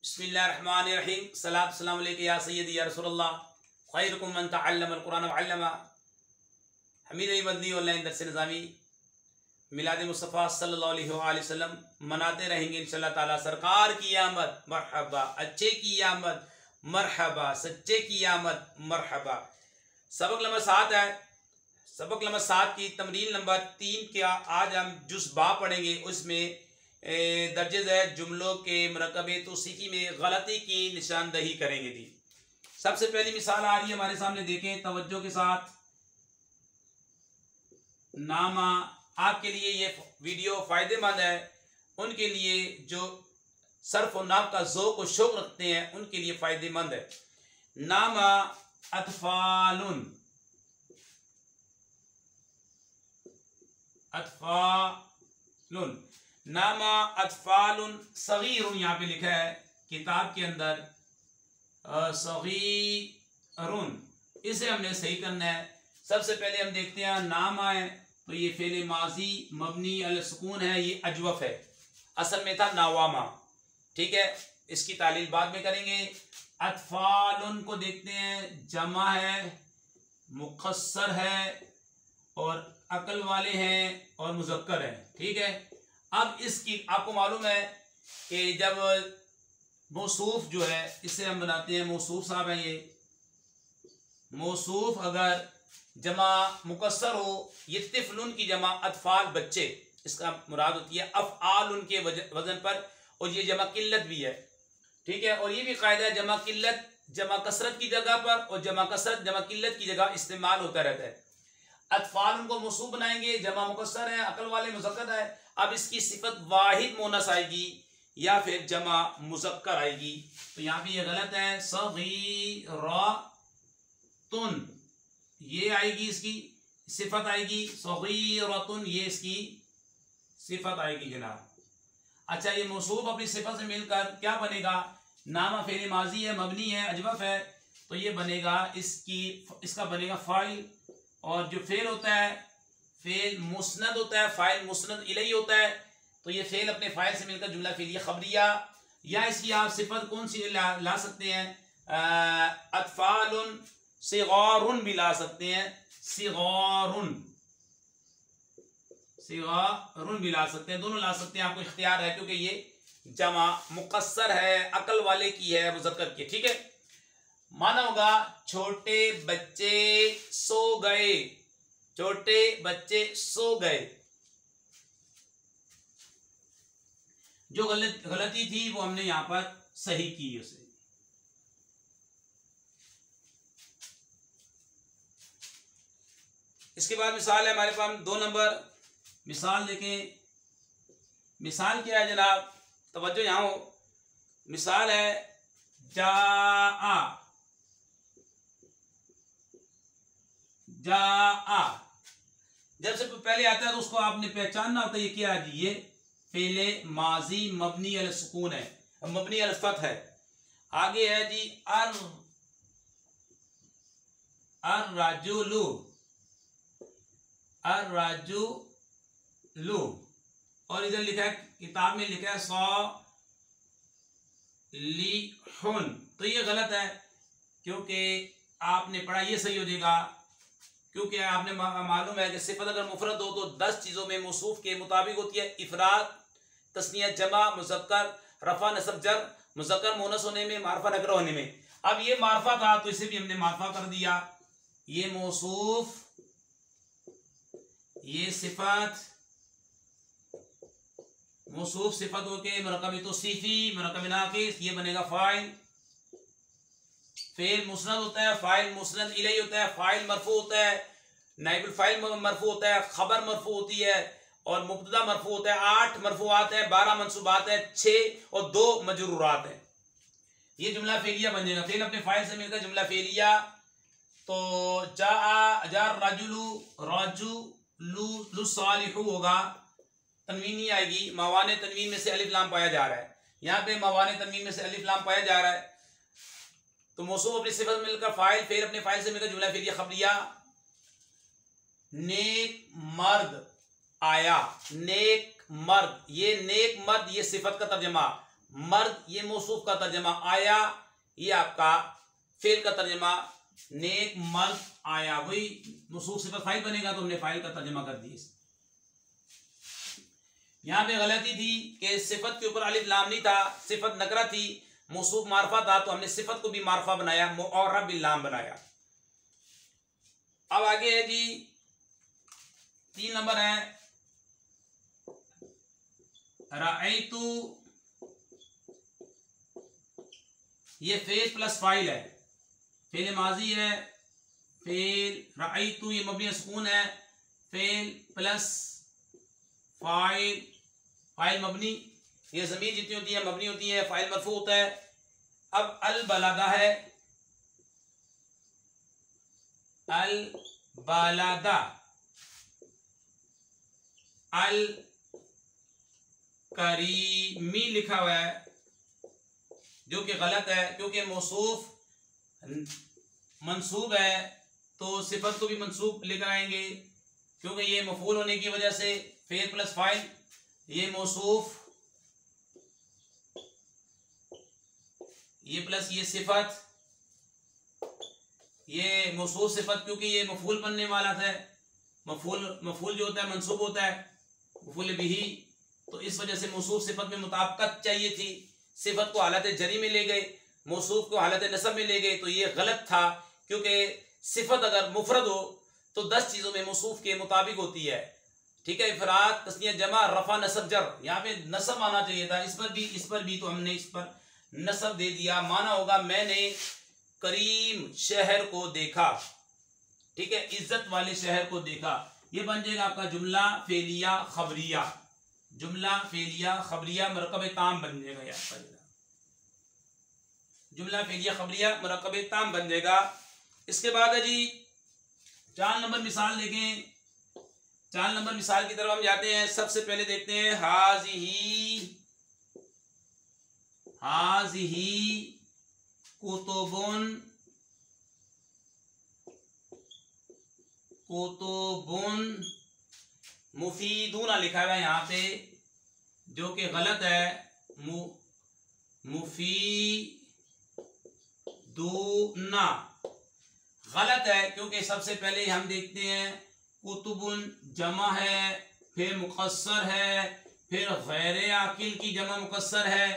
बिस्मिल्लाहिर्रहमानिर्रहीम सलात सलाम अलैका या सय्यदी या रसूलल्लाह खैरुकुम मन तअल्लमल कुरान व अल्लमा। हमीद बंदी ऑनलाइन दरस निज़ामी मिलाद मुस्तफ़ा सल्लल्लाहु अलैहि वसल्लम मनाते रहेंगे इंशाअल्लाह ताला। सरकार की आमद मरहबा, अच्छे की आमद मरहबा, सच्चे की आमद मरहबा। सबक नंबर 7 है। सबक नंबर 7 की तमरीन नंबर 3 का आज हम जुज़ बा पढ़ेंगे। उसमें दर्जे ज़ैद जुमलों के मरकबे तौसीफ़ी में गलती की निशानदही करेंगे जी। सबसे पहली मिसाल आ रही है हमारे सामने, देखें तवज्जो के साथ। नामा, आपके लिए ये वीडियो फ़ायदेमंद है, उनके लिए जो सर्फ और नाम का ज़ौक़ और शौक़ रखते हैं उनके लिए फ़ायदेमंद है। नामा अतफालुन, अतफालुन, नामा अतफालुन सगीरुन, यहाँ पे लिखा है किताब के अंदर सगीरुन, इसे हमने सही करना है। सबसे पहले हम देखते हैं नामा है तो ये फेले माजी मबनी अल सुकून है, ये अजवफ है, असल में था नावामा, ठीक है, इसकी तालील बाद में करेंगे। अतफालुन को देखते हैं, जमा है, मुकस्सर है और अकल वाले हैं और मुज़क्कर है, ठीक है। अब इसकी आपको मालूम है कि जब मौसूफ जो है इसे हम बनाते हैं, मौसूफ साहब है ये, मौसूफ अगर जमा मुकस्सर हो, ये तिफलुन की जमा अतफाल बच्चे, इसका मुराद होती है अफ़आल उनके वजन पर, और ये जमा किल्लत भी है, ठीक है। और ये भी कायदा है जमा किल्लत जमा कसरत की जगह पर और जमा कसरत जमा किल्लत की जगह इस्तेमाल होता रहता है। अतफाल उनको मौसूफ बनाएंगे, जमा मुकस्सर है, अकल वाले मुज़क्कर है। अब इसकी सिफत वाहिद मोनस आएगी या फिर जमा मुज़क्कर आएगी, तो यहाँ पे ये गलत है। सगीरतुन ये आएगी, इसकी सिफत आएगी, सगीरतुन ये इसकी सिफत आएगी जनाब। अच्छा, ये मौसूफ अपनी सिफत से मिलकर क्या बनेगा? नामा फेल माजी है, मबनी है, अजवफ है, तो ये बनेगा इसका बनेगा फाइल, और जो फेल होता है फेल मुस्नद होता है, फाइल मुस्नद इलैहि होता है, तो ये फेल अपने फाइल से मिलकर जुमला फेलिया खबरिया, या इसकी आप सिफत कौन सी ला सकते हैं? अतफालुन सिगारुन भी ला सकते हैं, सिगारुन सिगारुन भी ला सकते हैं, दोनों ला सकते हैं, आपको इख्तियार है, क्योंकि ये जमा मुकस्सर है, अकल वाले की है, मुज़क्कर की, ठीक है। माना होगा छोटे बच्चे सो गए, छोटे बच्चे सो गए। जो गलती थी वो हमने यहां पर सही की उसे। इसके बाद मिसाल है हमारे पास 2 नंबर मिसाल देखें। मिसाल क्या है जनाब? तवज्जो यहां हो। मिसाल है जा जब से पहले आता है तो उसको आपने पहचानना होता है, ये क्या है जी? ये फेले माजी मबनी अल सुकून है, मबनी अल फतह है। आगे है जी अर्रजुलु, अर्रजुलु, और इधर लिखा है किताब में लिखा है सालिहुन, तो ये गलत है, क्योंकि आपने पढ़ा ये सही हो जाएगा, क्योंकि आपने मालूम है कि सिफत अगर मुफरद हो तो 10 चीज़ों में मौसूफ के मुताबिक होती है। इफराद, तस्निया, जमा, मुज़क्कर, रफ़ा, नस्ब, जर, मुज़क्कर मोनस होने में, मारफा नकरा होने में। अब ये मारफा था तो इसे भी हमने मारफा कर दिया। ये मौसूफ, ये सिफत, मौसूफ सिफत होके मरकब तौसीफ़ी, मरकब नाक़िस, ये बनेगा फाइल। फेल मुस्नद होता है, फाइल मुस्नद इलैहि होता है, फाइल मरफू होता है, नाइबुल फाइल मरफू होता है, खबर मरफू होती है और मुब्तदा मरफू होता है। 8 मरफूआत है, 12 मंसूबात है, 6 और 2 मजरूरात है। ये जुमला फेलिया बन जाएगा। फेल अपने फाइल से मिलकर जुमला फेलिया। तो जा रजुलु, रजुलु सालिहु होगा, तनवीन नहीं आएगी, मवाने तनवीन में से अलिफ लाम पाया जा रहा है। यहाँ पे मवाने तनवीन में से अलिफ लाम पाया जा रहा है, तो मौसूफ अपनी सिफत मिलकर फाइल, फेल अपने फाइल से मिलकर जुमला फेलिया खबरिया। नेक मर्द आया, नेक मर्द, ये नेक मर्द ये सिफत का तर्जमा, मर्द ये मौसूफ का तर्जमा, आया ये आपका फेल का तर्जमा, नेक मर्द आया, वही मौसूफ सिफत फाइल बनेगा, तो हमने फाइल का तर्जमा कर दिया। यहाँ पे गलती थी कि सिफत के ऊपर अलिफ लाम नहीं था, सिफत नकरा थी, मौसूफ मारफा था, तो हमने सिफत को भी मारफा बनाया, मुअर्रब बिल लाम बनाया। अब आगे है जी 3 नंबर है राइतु, ये फेल प्लस फाइल है, फेल माजी है, फेल राइतु ये मबनी सुकून है, फेल प्लस फाइल, फाइल मबनी, ये ज़मीर जितनी होती है मबनी होती है, फाइल मरफू होता है। अब अल बलादा है, अल बलादा, अल करीमी लिखा हुआ है, जो कि गलत है, क्योंकि मौसूफ मंसूब है तो सिफत को भी मंसूब लेकर आएंगे, क्योंकि ये मफूल होने की वजह से फेल प्लस फाइल, ये मौसूफ, ये प्लस ये सिफत, ये मौसूफ सिफत, क्योंकि ये मफूल बनने वाला था, मफूल जो होता है मंसूब होता है, मफूल बिही, तो इस वजह से मौसूफ सिफत में मुताबिकत चाहिए थी, सिफत को हालत जरी में ले गए, मौसूफ को हालत नसब में ले गए, तो ये गलत था, क्योंकि सिफत अगर मुफरद हो तो 10 चीज़ों में मौसूफ के मुताबिक होती है, ठीक है, इफराद, तस्निया, जमा, रफा, नसब, जर, यहाँ पे नसब आना चाहिए था, इस पर भी तो हमने इस पर नसब दे दिया, माना होगा मैंने करीम शहर को देखा, ठीक है, इज्जत वाले शहर को देखा, ये बन जाएगा आपका जुमला फेलिया खबरिया, जुमला फेलिया खबरिया मरकब ताम बन जाएगा, यहाँ पर जुमला फेलिया खबरिया मरकब ताम बन जाएगा। इसके बाद है जी 4 नंबर मिसाल देखें, 4 नंबर मिसाल की तरफ हम जाते हैं। सबसे पहले देखते हैं हाज़िही कुतुबुन, कुतुबुन मुफीदूना लिखा है यहाँ पे, जो कि गलत है, मुफीदूना गलत है, क्योंकि सबसे पहले हम देखते हैं कुतुबुन जमा है, फिर मुकस्सर है, फिर गैर आकिल की जमा मुकस्सर है,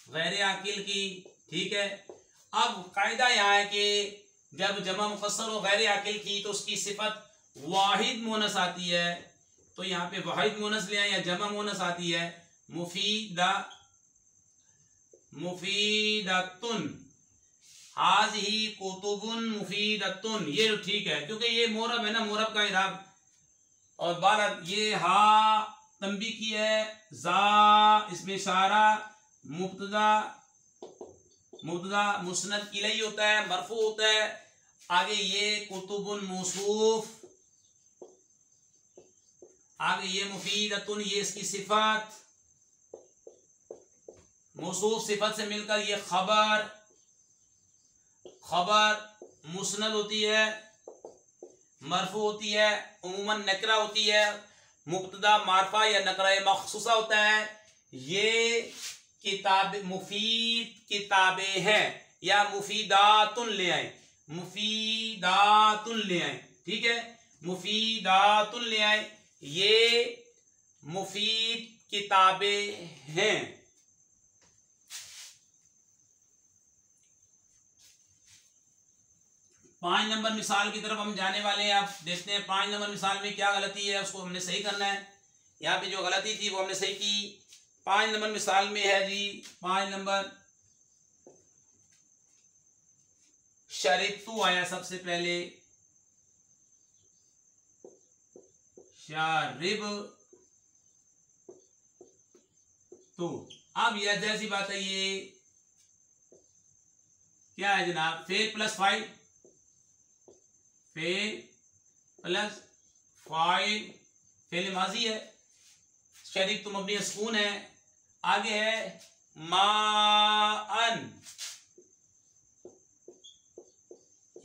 गैर आकिल की, ठीक है। अब कायदा यहाँ है कि जब जमा मुकस्सर हो गैर आकिल की तो उसकी सिफत वाहिद मोनस आती है, तो यहाँ पे वाहिद मोनस ले आए, या जमा मोनस आती है, मुफीदतुन, हाज़िही कुतुबुन मुफीदतुन, ये तो ठीक है, क्योंकि ये मोरब है ना, मोरब का इराब, और बारह ये हा तंबी की है, जा इसमें इशारा, मुब्तदा मुस्नद इलैहि होता है, मरफू होता है, आगे ये कुतुबुन मौसूफ, आगे ये मुफीदतुन, ये इसकी सिफत, मौसूफ सिफत से मिलकर ये खबर, खबर मुस्नद होती है, मरफू होती है, उमूमन नकरा होती है, मुब्तदा मारफा या नकरा मखसूसा होता है। ये किताब मुफीद किताबें हैं, या मुफीदातुन ले आए, मुफीदातुन ले आए, ठीक है, मुफीदातुन ले आए, ये मुफीद किताबें हैं। पांच नंबर मिसाल की तरफ हम जाने वाले हैं। आप देखते हैं 5 नंबर मिसाल में क्या गलती है, उसको हमने सही करना है। यहाँ पे जो गलती थी वो हमने सही की। 5 नंबर मिसाल में है जी, 5 नंबर शरिबतु आया सबसे पहले, शरिबतु। अब यह जैसी बात है, ये क्या है जनाब, fail plus file, fail plus file, fail माजी है, शरीफ तो मबनी सुकून है, आगे है माअन,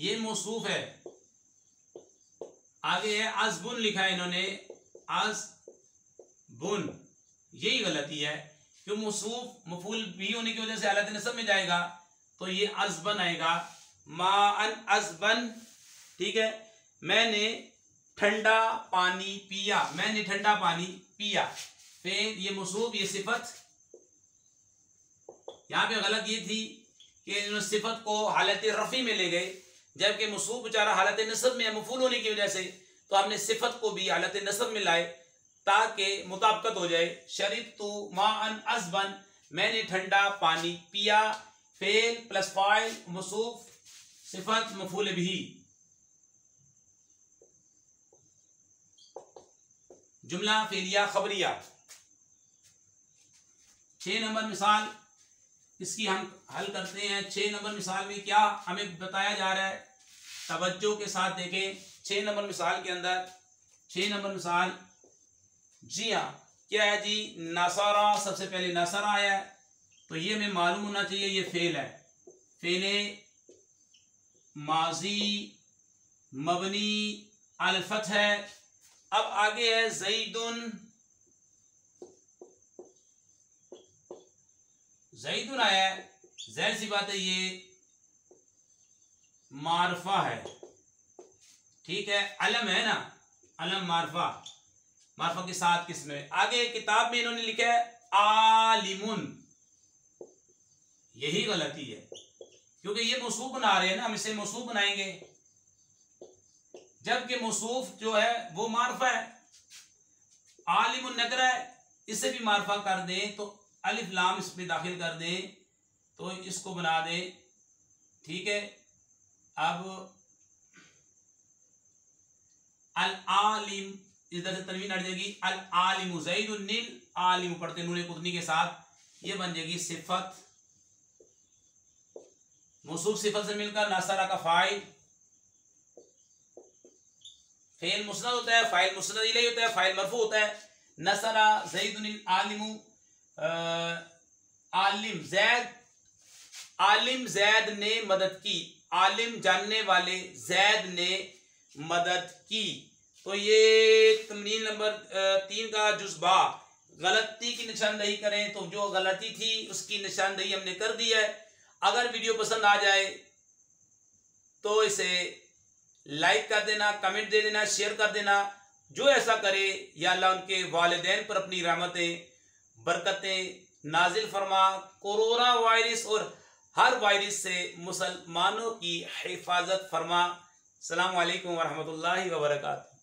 ये मौसूफ है, आगे है अज़बुन लिखा है इन्होंने, अज़बुन, यही गलती है। क्यों मौसूफ मफूल भी होने की वजह से हालत नसब में जाएगा, तो ये अज़बन आएगा, माअन अज़बन। ठीक है, मैंने ठंडा पानी पिया, मैंने ठंडा पानी पिया। फिर ये मौसूफ ये सिफत, यहाँ पे गलत ये थी कि सिफत को हालत रफ़ी में ले गए, जबकि मौसूफ बेचारा हालत नसब में मफूल होने की वजह से, तो आपने सिफत को भी हालत नसब में लाए ताकि मुताबिकत हो जाए। शरीबतु माअन अज़बन, मैंने ठंडा पानी पिया। फेल प्लस फाइल मौसूफ सिफत मफूल बिही। जुमला फेलिया खबरिया। 6 नंबर मिसाल इसकी हम हल करते हैं। 6 नंबर मिसाल में क्या हमें बताया जा रहा है, तवज्जो के साथ देखें। 6 नंबर मिसाल के अंदर 6 नंबर मिसाल, जी हाँ क्या है जी, नसारा, सबसे पहले नसारा आया है, तो ये हमें मालूम होना चाहिए ये फेल है, फेले माजी मबनी अल-फथ है। अब आगे है ज़ैदुन, ज़ैदुन आया है, ज़ाहिर सी बात है ये मारफा है। ठीक है, अलम है ना, अलम मारफा, मारफा के साथ किसमें। आगे किताब में इन्होंने लिखा है आलिमुन, यही गलती है क्योंकि ये मौसूफ बना रहे हैं ना, हम इसे मौसूफ बनाएंगे, जबकि मौसूफ जो है वो मारफा है। आलिमुन नकरा है, इसे भी मारफा कर दें तो अलिफ लाम इसमें दाखिल कर दें तो इसको बना दें। ठीक है, अब अल आलिम इधर से तनवीन हट जाएगी, अल आलिमु ज़ैदुन नील आलिमु पढ़ते नून कुतनी के साथ, ये बन जाएगी सिफत मौसूफ सिफत से मिलकर नसरा का फाइल। फेल मुस्नद होता है, फाइल मुस्नद इलैहि होता है, फाइल मरफू होता है। नसरा ज़ैदुन आलिमु, आलिम जैद, आलिम जैद ने मदद की, आलिम जानने वाले, जैद ने मदद की। तो ये तमरीन नंबर 3 का जुज़बा, गलती की निशानदेही करें, तो जो गलती थी उसकी निशानदेही हमने कर दी है। अगर वीडियो पसंद आ जाए तो इसे लाइक कर देना, कमेंट दे देना, शेयर कर देना। जो ऐसा करे या अल्लाह उनके वालिदैन पर अपनी रहमतें बरकतें नाजिल फरमा, कोरोना वायरस और हर वायरस से मुसलमानों की हिफाजत फरमा। अस्सलामु अलैकुम वरहमतुल्लाहि वबरकातुहू।